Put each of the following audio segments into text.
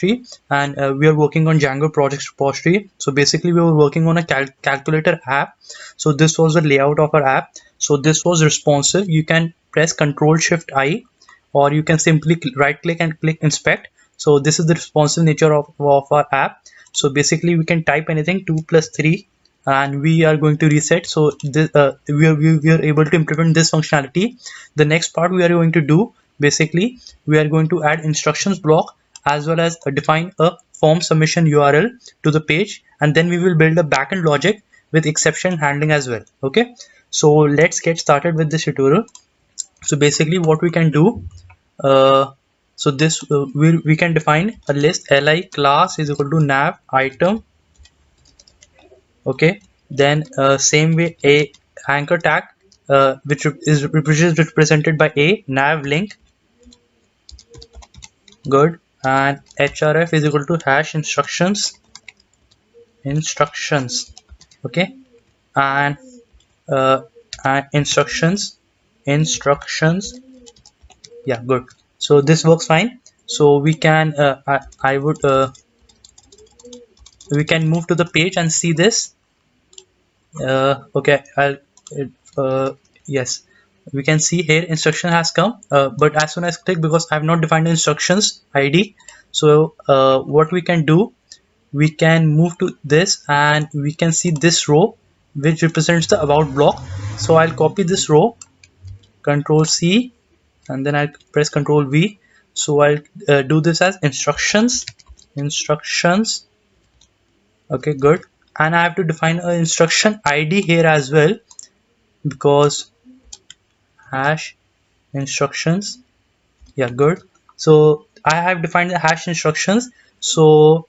repository, and we are working on Django projects repository. So basically we were working on a calculator app. So this was the layout of our app. So this was responsive. You can press Ctrl Shift I, or you can simply right click and click inspect. So this is the responsive nature of our app. So basically we can type anything 2 plus 3 and we are going to reset. So this, we are able to implement this functionality. The next part we are going to do, basically we are going to add instructions block as well as define a form submission URL to the page, and then we will build a backend logic with exception handling as well. Okay, so let's get started with this tutorial. So basically what we can do, so this we can define a list li class is equal to nav item. Okay, then same way a anchor tag which is represented by a nav link. Good. And href is equal to hash instructions. Okay, and instructions. Yeah, good. So this works fine. So we can we can move to the page and see this. Okay, yes, we can see here instruction has come, but as soon as click, because I have not defined the instructions ID, so what we can do, we can move to this and we can see this row which represents the about block. So I'll copy this row, Control C, and then I'll press Control V. So I'll do this as instructions. Okay, good. And I have to define an instruction ID here as well, because hash instructions. Yeah, good. So I have defined the hash instructions. So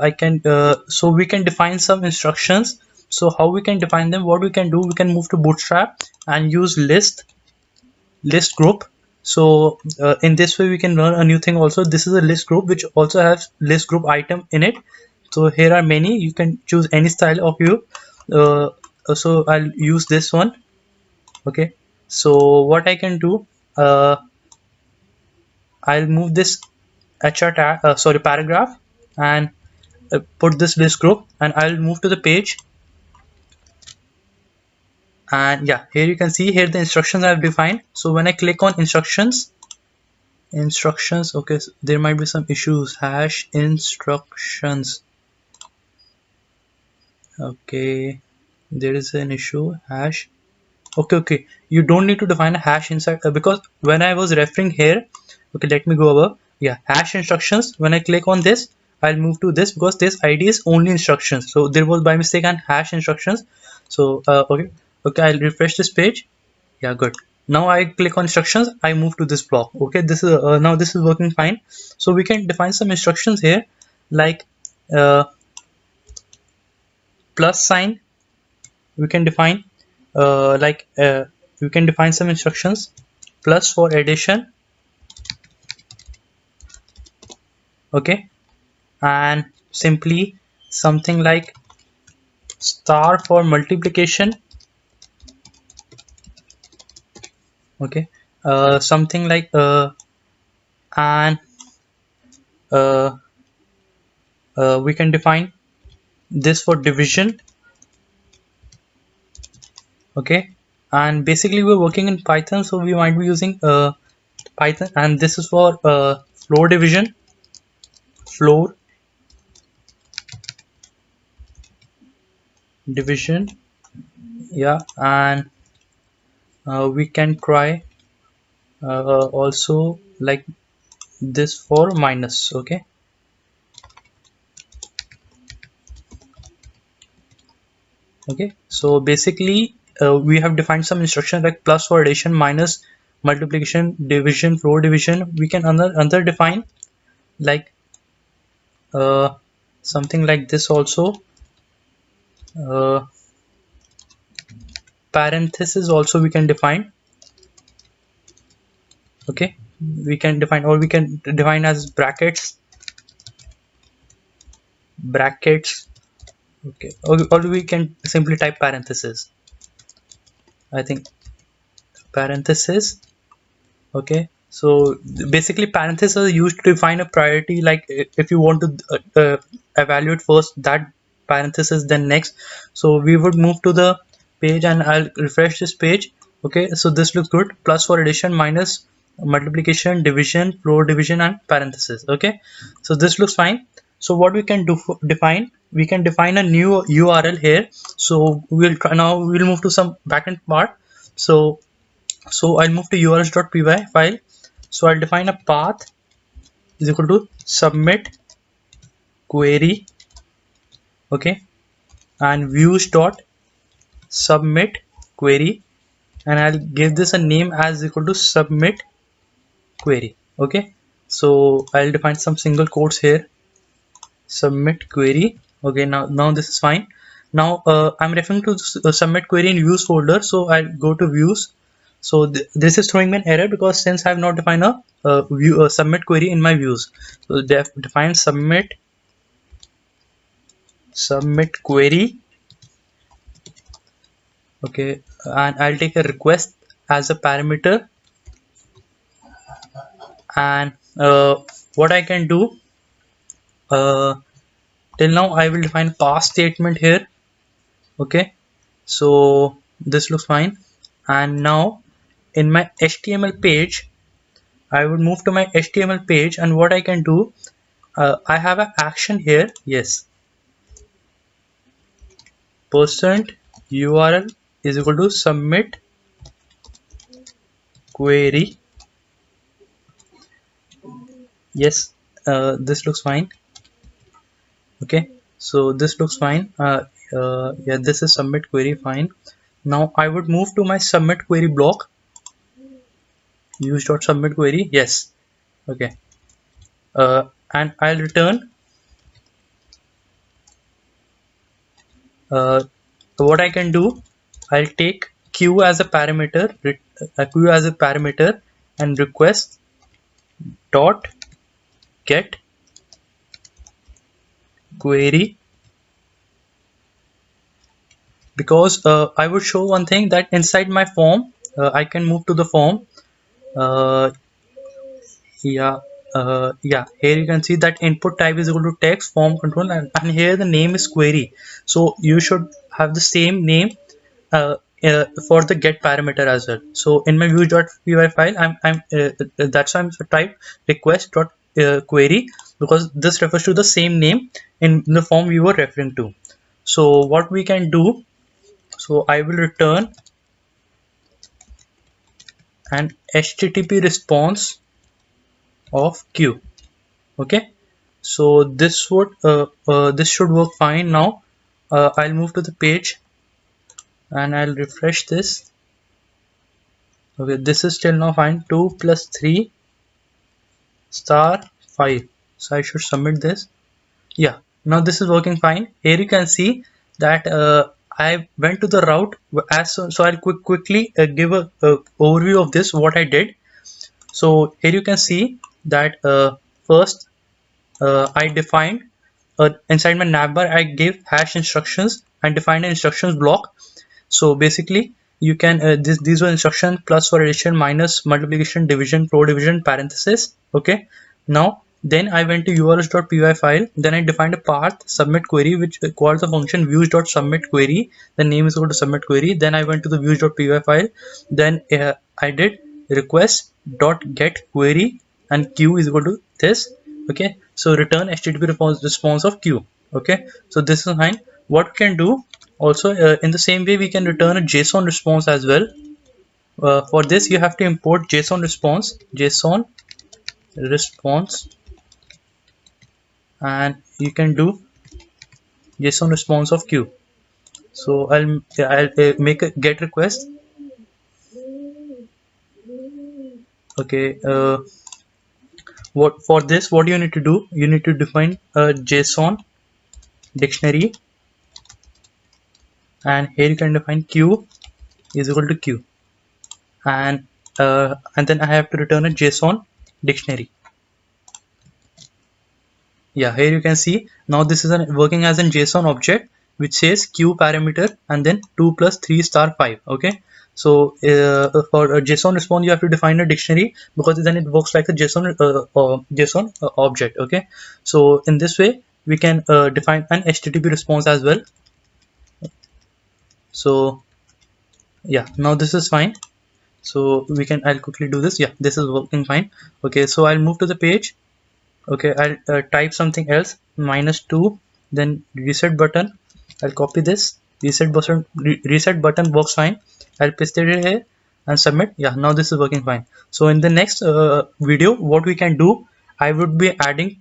I can so we can define some instructions. So how we can define them, what we can do, we can move to Bootstrap and use list group. So in this way we can learn a new thing also. This is a list group which also has list group item in it. So here are many, you can choose any style of you. So I'll use this one. Okay, so what I can do, I'll move this HR tag, paragraph, and put this list group, and I'll move to the page. And yeah, here you can see here the instructions I've defined. So when I click on instructions, okay, so there might be some issues. Hash instructions. Okay, there is an issue. Hash. Okay, you don't need to define a hash inside, because when I was referring here, okay, let me go over. Yeah, hash instructions. When I click on this, I'll move to this because this ID is only instructions. So there was by mistake an hash instructions. So okay, I'll refresh this page. Yeah, good. Now I click on instructions, I move to this block. Okay, this is now this is working fine. So we can define some instructions here, like plus sign. We can define we can define some instructions. Plus for addition. Okay, and simply something like star for multiplication. Okay, something like and we can define this for division. Okay, and basically we're working in Python, so we might be using Python, and this is for floor division. Yeah, and we can try also like this for minus. Okay, so basically we have defined some instructions like plus for addition, minus multiplication, division, floor division. We can another define like something like this also. Parenthesis also we can define. Okay, we can define, or we can define as brackets. Okay, or we can simply type parenthesis. I think parenthesis. Okay, So basically parentheses are used to define a priority, like if you want to evaluate first that parenthesis then next. So we would move to the page and I'll refresh this page. Okay, so this looks good. Plus for addition, minus, multiplication, division, floor division, and parenthesis. Okay, so this looks fine. So what we can do for define, we can define a new URL here. So we'll try now, we'll move to some backend part. So I'll move to urls.py file. So I'll define a path is equal to submit query, okay, and views dot submit query, and I'll give this a name as equal to submit query. Okay, so I'll define some single quotes here, submit query. Okay, now this is fine. Now I'm referring to submit query in views folder, so I'll go to views. So this is throwing me an error because since I have not defined a view submit query in my views. So define submit query. Okay, and I'll take a request as a parameter, and what I can do till now I will define pass statement here. Okay, so this looks fine. And now in my HTML page, I would move to my HTML page, and what I can do, I have an action here. Yes, percent URL is equal to submit query. Yes, this looks fine. Okay, so this looks fine. Yeah, this is submit query, fine. Now I would move to my submit query block, use.submit query. Yes, okay, and I'll return what I can do. I'll take q as a parameter, and request dot get query, because I would show one thing, that inside my form I can move to the form. Yeah, here you can see that input type is equal to text form control, and here the name is query. So you should have the same name for the get parameter as well. So in my views.py file, that's why I'm type request dot query, because this refers to the same name in the form we were referring to. So what we can do, so I will return an HTTP response of q. Okay, so this should work fine. Now I'll move to the page and I'll refresh this. Okay, this is still now fine. 2 plus 3 star 5. So I should submit this. Yeah, now this is working fine. Here you can see that I went to the route as so I'll quickly give a overview of this, what I did. So here you can see that first I defined inside my navbar, I gave hash instructions and defined an instructions block. So basically you can these were instructions: plus for addition, minus, multiplication, division, floor division, parenthesis. Okay, now then I went to urls.py file, then I defined a path submit query, which calls the function views.submit query. The name is equal to submit query. Then I went to the views.py file, then I did request dot get query, and q is equal to this. Okay, so return HTTP response of q. Okay, so this is fine. What we can do also, in the same way we can return a JSON response as well. For this you have to import JSON response, and you can do JSON response of q. So I'll make a get request. Okay, what you need to do, you need to define a JSON dictionary, and here you can define q is equal to q, and then I have to return a JSON dictionary. Yeah, here you can see now this is working as a JSON object which says q parameter and then 2 plus 3 star 5. Okay, So for a JSON response, you have to define a dictionary, because then it works like a JSON object. Okay, so in this way we can define an HTTP response as well. So yeah, now this is fine. So we can, I'll quickly do this. Yeah, this is working fine. Okay, so I'll move to the page. Okay, I'll type something else, -2, then reset button. I'll copy this. Reset button works fine. I'll paste it here and submit. Yeah, now this is working fine. So in the next video, what we can do, I would be adding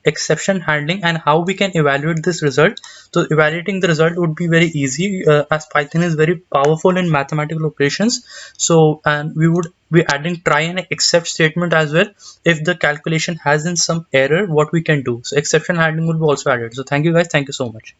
exception handling and how we can evaluate this result. So evaluating the result would be very easy, as Python is very powerful in mathematical operations. So, and we would be adding try and except statement as well. If the calculation has in some error, what we can do. So exception handling will be also added. So thank you guys. Thank you so much.